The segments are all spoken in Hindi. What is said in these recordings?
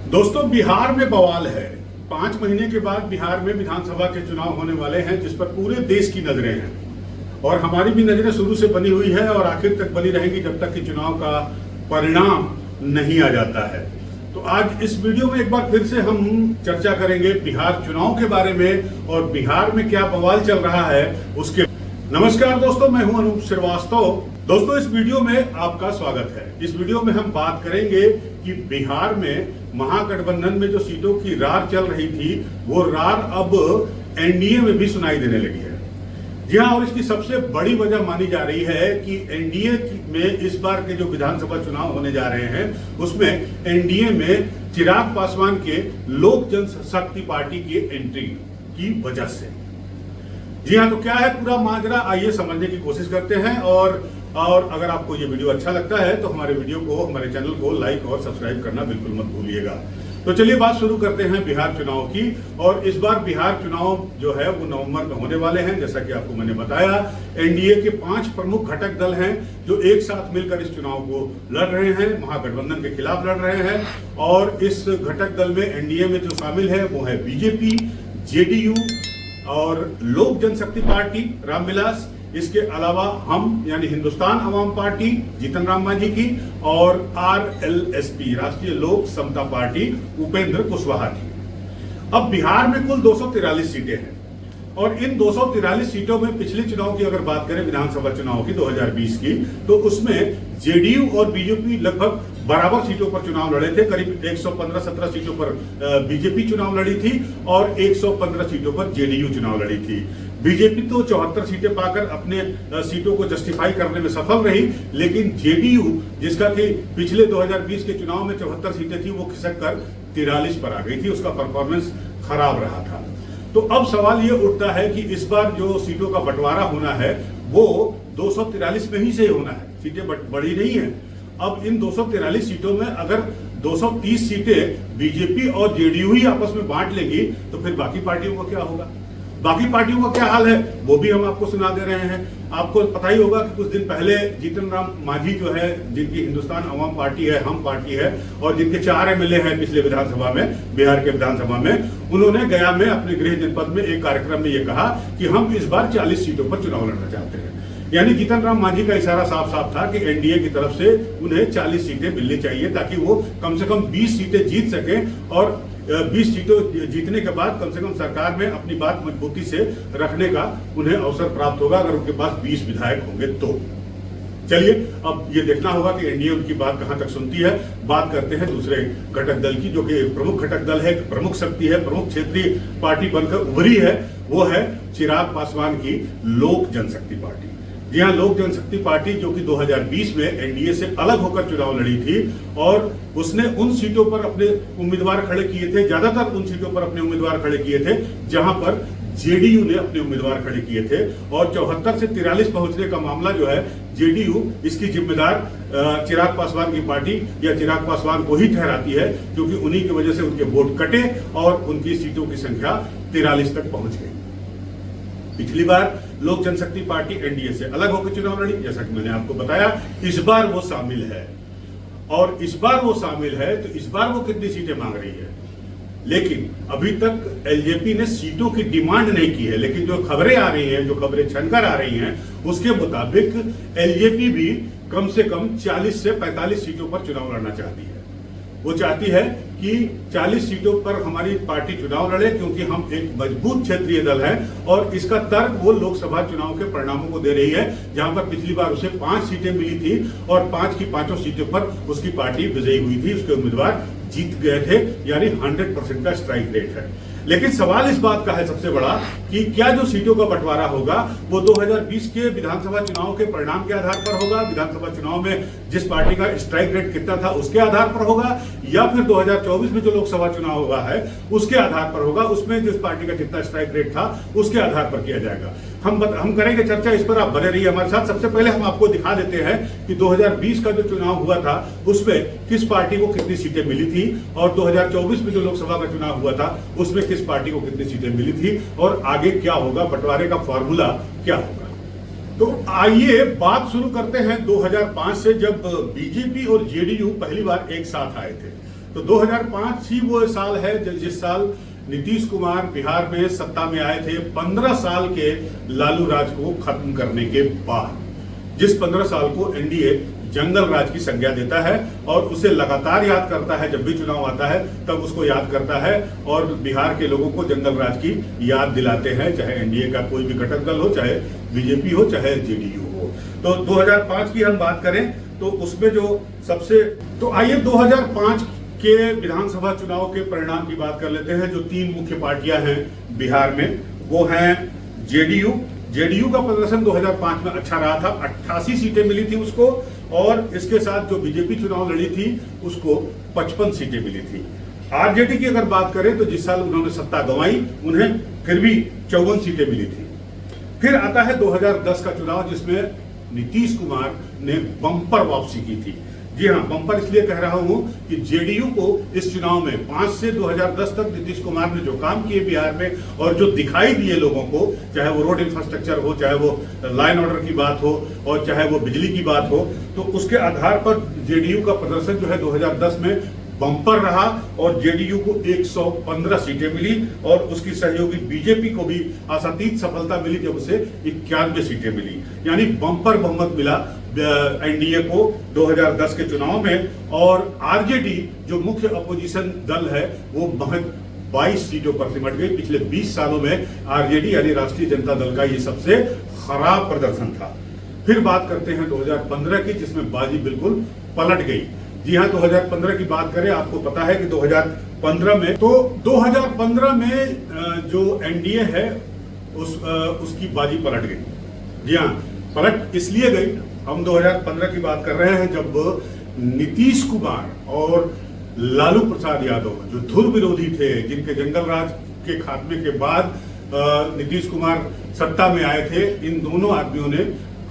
दोस्तों, बिहार में बवाल है। 5 महीने के बाद बिहार में विधानसभा के चुनाव होने वाले हैं, जिस पर पूरे देश की नजरें हैं और हमारी भी नजरें शुरू से बनी हुई है और आखिर तक बनी रहेंगी जब तक कि चुनाव का परिणाम नहीं आ जाता है। तो आज इस वीडियो में एक बार फिर से हम चर्चा करेंगे बिहार चुनाव के बारे में और बिहार में क्या बवाल चल रहा है उसके। नमस्कार दोस्तों, मैं हूं अनूप श्रीवास्तव। दोस्तों, इस वीडियो में आपका स्वागत है। इस वीडियो में हम बात करेंगे कि बिहार में महागठबंधन में जो सीटों की रार चल रही थी, वो रार अब एनडीए में भी सुनाई देने लगी है। जी हाँ, और इसकी सबसे बड़ी वजह मानी जा रही है कि एनडीए में इस बार के जो विधानसभा चुनाव होने जा रहे हैं, उसमें एनडीए में चिराग पासवान के लोक जनशक्ति पार्टी की एंट्री की वजह से। जी हाँ, तो क्या है पूरा माजरा, आइए समझने की कोशिश करते हैं। और अगर आपको ये वीडियो अच्छा लगता है तो हमारे वीडियो को, हमारे चैनल को लाइक और सब्सक्राइब करना बिल्कुल मत भूलिएगा। तो चलिए बात शुरू करते हैं बिहार चुनाव की। और इस बार बिहार चुनाव जो है वो नवंबर में होने वाले हैं। जैसा कि आपको मैंने बताया, एनडीए के 5 प्रमुख घटक दल हैं जो एक साथ मिलकर इस चुनाव को लड़ रहे हैं, महागठबंधन के खिलाफ लड़ रहे हैं। और इस घटक दल में एनडीए में जो शामिल है वो है बीजेपी, जेडीयू और लोक जनशक्ति पार्टी रामविलास। इसके अलावा हम यानी हिंदुस्तान अवाम पार्टी जीतन राम मांझी की और आरएलएसपी राष्ट्रीय लोक समता पार्टी उपेंद्र कुशवाहा की। अब बिहार में कुल 243 सीटें हैं और इन 243 सीटों में पिछले चुनाव की अगर बात करें, विधानसभा चुनाव की 2020 की, तो उसमें जेडीयू और बीजेपी लगभग बराबर सीटों पर चुनाव लड़े थे। करीब 115-17 सीटों पर बीजेपी चुनाव लड़ी थी और 115 सीटों पर जेडीयू चुनाव लड़ी थी। बीजेपी तो 74 सीटें पाकर अपने सीटों को जस्टिफाई करने में सफल रही, लेकिन जेडीयू जिसका कि पिछले 2020 के चुनाव में 74 सीटें थी, वो खिसक कर 43 पर आ गई थी। उसका परफॉर्मेंस खराब रहा था। तो अब सवाल ये उठता है कि इस बार जो सीटों का बंटवारा होना है वो 243 में ही से होना है, सीटें बड़ी नहीं है। अब इन 243 सीटों में अगर 230 सीटें बीजेपी और जेडीयू ही आपस में बांट लेगी तो फिर बाकी पार्टियों का क्या होगा, बाकी पार्टियों का क्या हाल है, वो भी हम आपको सुना दे रहे हैं। आपको पता ही होगा कि कुछ दिन पहले जीतन राम मांझी जो है, जिनकी हिंदुस्तान अवाम पार्टी है, हम पार्टी है और जिनके 4 एमएलए हैं पिछले विधानसभा में, बिहार के विधानसभा में, उन्होंने गया में अपने गृह जनपद में एक कार्यक्रम में ये कहा कि हम इस बार 40 सीटों पर चुनाव लड़ना चाहते हैं। यानी जीतन राम मांझी का इशारा साफ साफ था कि एनडीए की तरफ से उन्हें 40 सीटें मिलनी चाहिए ताकि वो कम से कम 20 सीटें जीत सके और 20 सीटें जीतने के बाद कम से कम सरकार में अपनी बात मजबूती से रखने का उन्हें अवसर प्राप्त होगा, अगर उनके पास 20 विधायक होंगे तो। चलिए, अब ये देखना होगा कि एनडीए उनकी बात कहां तक सुनती है। बात करते हैं दूसरे घटक दल की, जो कि प्रमुख घटक दल है, प्रमुख शक्ति है, प्रमुख क्षेत्रीय पार्टी बनकर उभरी है। वो है चिराग पासवान की लोक जनशक्ति पार्टी। जी हाँ, लोक जनशक्ति पार्टी जो कि 2020 में एनडीए से अलग होकर चुनाव लड़ी थी और उसने उन सीटों पर अपने उम्मीदवार खड़े किए थे, ज्यादातर उन सीटों पर अपने उम्मीदवार खड़े किए थे जहां पर जेडीयू ने अपने उम्मीदवार खड़े किए थे। और 74 से 43 पहुंचने का मामला जो है, जेडीयू इसकी जिम्मेदार चिराग पासवान की पार्टी या चिराग पासवान को ही ठहराती है, क्योंकि उन्हीं की वजह से उनके वोट कटे और उनकी सीटों की संख्या 43 तक पहुंच गई। पिछली बार लोक जनशक्ति पार्टी एनडीए से अलग होकर चुनाव लड़ी, जैसा कि मैंने आपको बताया। इस बार वो शामिल है और इस बार वो शामिल है तो इस बार वो कितनी सीटें मांग रही है, लेकिन अभी तक एलजेपी ने सीटों की डिमांड नहीं की है। लेकिन जो खबरें आ रही हैं, जो खबरें छनकर आ रही हैं, उसके मुताबिक एलजेपी भी कम से कम 40 से 45 सीटों पर चुनाव लड़ना चाहती है। वो चाहती है कि 40 सीटों पर हमारी पार्टी चुनाव लड़े, क्योंकि हम एक मजबूत क्षेत्रीय दल हैं। और इसका तर्क वो लोकसभा चुनाव के परिणामों को दे रही है, जहां पर पिछली बार उसे 5 सीटें मिली थी और 5 की 5 सीटों पर उसकी पार्टी विजयी हुई थी, उसके उम्मीदवार जीत गए थे, यानी 100% का स्ट्राइक रेट है। लेकिन सवाल इस बात का है सबसे बड़ा कि क्या जो सीटों का बंटवारा होगा वो 2020 के विधानसभा चुनाव के परिणाम के आधार पर होगा, विधानसभा चुनाव में जिस पार्टी का स्ट्राइक रेट कितना था उसके आधार पर होगा, या फिर 2024 में जो लोकसभा चुनाव हुआ है उसके आधार पर होगा, उसमें जिस पार्टी का जितना स्ट्राइक रेट था उसके आधार पर किया जाएगा। हम करेंगे चर्चा इस पर, आप बने रहिए हमारे साथ। सबसे पहले हम आपको दिखा देते हैं कि 2020 का जो चुनाव हुआ था उसमें किस पार्टी को कितनी सीटें मिली थी और 2024 में जो लोकसभा का चुनाव हुआ था उसमें किस पार्टी को कितनी सीटें मिली थी और आगे क्या होगा, बंटवारे का फॉर्मूला क्या होगा। तो आइए बात शुरू करते हैं 2005 से, जब बीजेपी और जेडीयू पहली बार एक साथ आए थे। तो 2005 ही वो साल है जिस साल नीतीश कुमार बिहार में सत्ता में आए थे 15 साल के लालू राज को खत्म करने के बाद, जिस 15 साल को एनडीए जंगल राज की संज्ञा देता है और उसे लगातार याद करता है। जब भी चुनाव आता है तब उसको याद करता है और बिहार के लोगों को जंगल राज की याद दिलाते हैं, चाहे एनडीए का कोई भी घटक दल हो, चाहे बीजेपी हो, चाहे जेडीयू हो। तो 2005 की हम बात करें तो उसमें जो सबसे, तो आइए 2005 के विधानसभा चुनाव के परिणाम की बात कर लेते हैं। जो तीन मुख्य पार्टियां हैं बिहार में वो हैं जेडीयू का प्रदर्शन 2005 में अच्छा रहा था, 88 सीटें मिली थी उसको, और इसके साथ जो बीजेपी चुनाव लड़ी थी उसको 55 सीटें मिली थी। आरजेडी की अगर बात करें तो जिस साल उन्होंने सत्ता गंवाई उन्हें फिर भी 54 सीटें मिली थी। फिर आता है 2010 का चुनाव जिसमें नीतीश कुमार ने बम्पर वापसी की थी। जी हाँ, बम्पर इसलिए कह रहा हूं कि जेडीयू को इस चुनाव में 5 से 2010 तक नीतीश कुमार ने जो काम किए बिहार में और जो दिखाई दिए लोगों को, चाहे वो रोड इंफ्रास्ट्रक्चर हो, चाहे वो लाइन ऑर्डर की बात हो और चाहे वो बिजली की बात हो, तो उसके आधार पर जेडीयू का प्रदर्शन जो है 2010 में बम्पर रहा और जेडीयू को 115 सीटें मिली और उसकी सहयोगी बीजेपी को भी आशातीत सफलता मिली जब उसे 91 सीटें मिली, यानी बम्पर बहुमत मिला एनडीए को 2010 के चुनाव में। और आरजेडी जो मुख्य अपोजिशन दल है वो महज 22 सीटों पर सिमट गई। पिछले 20 सालों में आरजेडी यानी राष्ट्रीय जनता दल का ये सबसे खराब प्रदर्शन था। फिर बात करते हैं 2015 की, जिसमें बाजी बिल्कुल पलट गई। जी हाँ, 2015 की बात करें, आपको पता है कि 2015 में जो एनडीए है उसकी बाजी पलट गई। जी हाँ, पलट इसलिए गई, हम 2015 की बात कर रहे हैं जब नीतीश कुमार और लालू प्रसाद यादव जो धुर विरोधी थे, जिनके जंगल राज के खात्मे के बाद नीतीश कुमार सत्ता में आए थे, इन दोनों आदमियों ने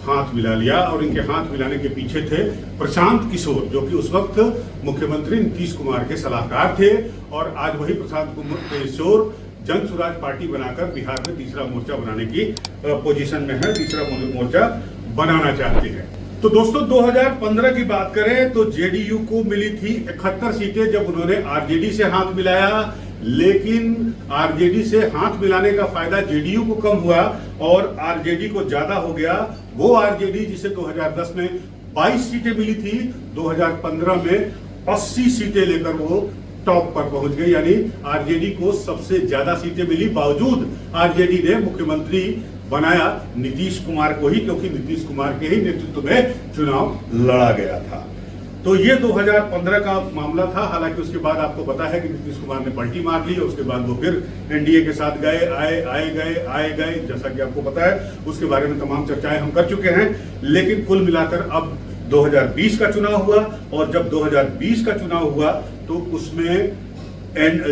हाथ मिला लिया और इनके हाथ मिलाने के पीछे थे प्रशांत किशोर, जो कि उस वक्त मुख्यमंत्री नीतीश कुमार के सलाहकार थे और आज वही प्रशांत किशोर जन स्वराज पार्टी बनाकर बिहार में तीसरा मोर्चा बनाने की पोजीशन में है, तीसरा मोर्चा बनाना चाहते हैं। तो दोस्तों 2015 की बात करें तो जेडीयू को मिली थी 71 सीटें जब उन्होंने आरजेडी से हाथ मिलाया, लेकिन आरजेडी से हाथ मिलाने का फायदा जेडीयू को कम हुआ और आरजेडी को ज्यादा हो गया। वो आरजेडी जिसे 2010 में 22 सीटें मिली थी, 2015 में 80 सीटें लेकर वो टॉप पर पहुंच गई, यानी आरजेडी को सबसे ज्यादा सीटें मिली। बावजूद आरजेडी ने मुख्यमंत्री बनाया नीतीश कुमार को ही, क्योंकि नीतीश कुमार के ही नेतृत्व में चुनाव लड़ा गया था। तो ये 2015 का मामला था। हालांकि उसके बाद आपको पता है कि नीतीश कुमार ने पलटी मार ली और उसके बाद वो फिर एनडीए के साथ गए, आए गए, जैसा कि आपको पता है। उसके बारे में तमाम चर्चाएं हम कर चुके हैं। लेकिन कुल मिलाकर अब 2020 का चुनाव हुआ और जब 2020 का चुनाव हुआ तो उसमें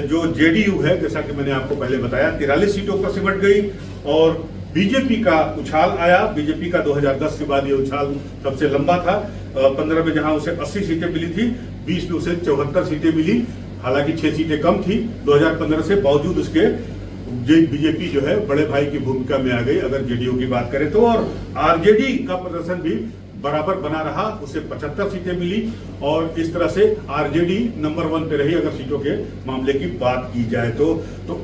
जो जेडीयू है, जैसा कि मैंने आपको पहले बताया, 43 सीटों पर सिमट गई और बीजेपी का उछाल आया। बीजेपी का 2010 के बाद ये उछाल सबसे लंबा था। 15 में जहां उसे 80 सीटें मिली थी, 20 में उसे 74 सीटें मिली, हालांकि 6 सीटें कम थी 2015 से। बावजूद उसके बीजेपी जो है बड़े भाई की भूमिका में आ गई अगर जेडीयू की बात करें तो। और आरजेडी का प्रदर्शन भी बराबर बना रहा, उसे 75 सीटें मिली और इस तरह से आरजेडी नंबर 1 पे रही अगर सीटों के मामले की बात की जाए तो।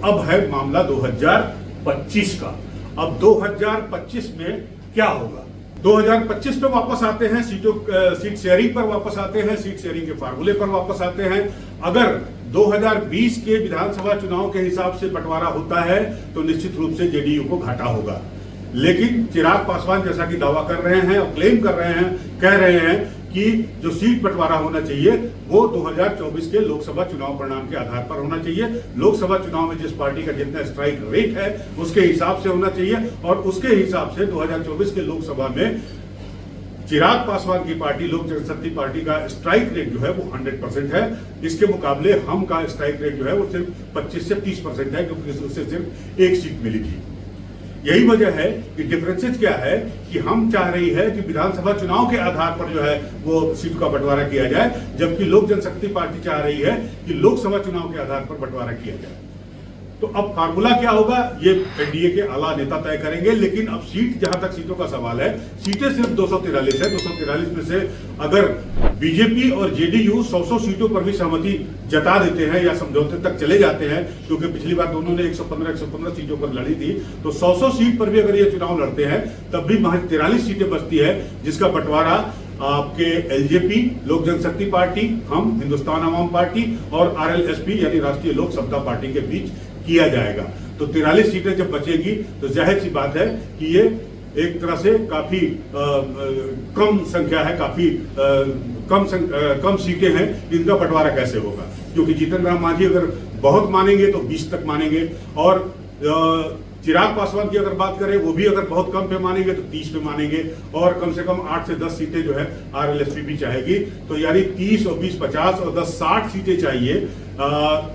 अब है मामला 2025 का। अब 2025 में क्या होगा? 2025 पे वापस आते हैं, सीट शेयरिंग पर वापस आते हैं, सीट शेयरिंग के फार्मूले पर वापस आते हैं। अगर 2020 के विधानसभा चुनाव के हिसाब से बंटवारा होता है तो निश्चित रूप से जेडीयू को घाटा होगा। लेकिन चिराग पासवान जैसा कि दावा कर रहे हैं और क्लेम कर रहे हैं, कह रहे हैं कि जो सीट बंटवारा होना चाहिए वो 2024 के लोकसभा चुनाव परिणाम के आधार पर होना चाहिए। लोकसभा चुनाव में जिस पार्टी का जितना स्ट्राइक रेट है उसके हिसाब से होना चाहिए और उसके हिसाब से 2024 के लोकसभा में चिराग पासवान की पार्टी, लोक जनशक्ति पार्टी का स्ट्राइक रेट जो है वो 100% है। इसके मुकाबले हम का स्ट्राइक रेट जो है वो सिर्फ 25 से 30% है, क्योंकि उससे सिर्फ एक सीट मिली थी। यही वजह है कि डिफरेंसेस क्या है कि हम चाह रही है कि विधानसभा चुनाव के आधार पर जो है वो सीट का बंटवारा किया जाए, जबकि लोक जनशक्ति पार्टी चाह रही है कि लोकसभा चुनाव के आधार पर बंटवारा किया जाए। तो अब फार्मूला क्या होगा ये एनडीए के आला नेता तय करेंगे। लेकिन अब सीट, जहां तक सीटों का सवाल है, सीटें सिर्फ 243 है। 243 में से अगर बीजेपी और जेडीयू 100 सीटों पर भी सहमति जता देते हैं या समझौते तक चले जाते हैं, क्योंकि पिछली बार दोनों ने 115 सीटों पर लड़ी थी, तो 100 सीट पर भी अगर ये चुनाव लड़ते हैं तब भी महज 43 सीटें बचती है, जिसका बंटवारा आपके एलजेपी, लोक जनशक्ति पार्टी, हम हिंदुस्तान आवाम पार्टी और आरएलएसपी यानी राष्ट्रीय लोक समता पार्टी के बीच किया जाएगा। तो 43 सीटें जब बचेगी तो जाहिर सी बात है कि ये एक तरह से काफी कम संख्या है, काफी कम सीटें हैं, इनका बंटवारा कैसे होगा? क्योंकि जीतन राम मांझी अगर बहुत मानेंगे तो 20 तक मानेंगे, और चिराग पासवान की अगर बात करें वो भी अगर बहुत कम पे मानेंगे तो 30 पे मानेंगे, और कम से कम 8 से 10 सीटें जो है आरएलएसपी भी चाहेगी। तो यानी 30 और 20 50 और 10 60 सीटें चाहिए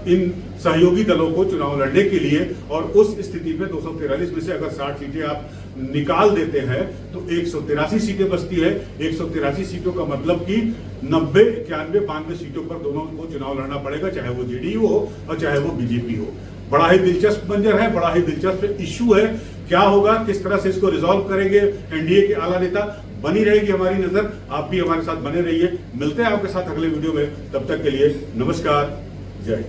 इन सहयोगी दलों को चुनाव लड़ने के लिए। और उस स्थिति में 243 में से अगर 60 सीटें आप निकाल देते हैं तो 183 सीटें बचती है। 183 सीटों का मतलब कि 90, 91, 92 सीटों पर दोनों को चुनाव लड़ना पड़ेगा, चाहे वो जेडीयू हो और चाहे वो बीजेपी हो। बड़ा ही दिलचस्प मंजर है, बड़ा ही दिलचस्प इश्यू है। क्या होगा, किस तरह से इसको रिजॉल्व करेंगे एनडीए के आला नेता, बनी रहेगी हमारी नजर। आप भी हमारे साथ बने रहिए। मिलते हैं आपके साथ अगले वीडियो में, तब तक के लिए नमस्कार।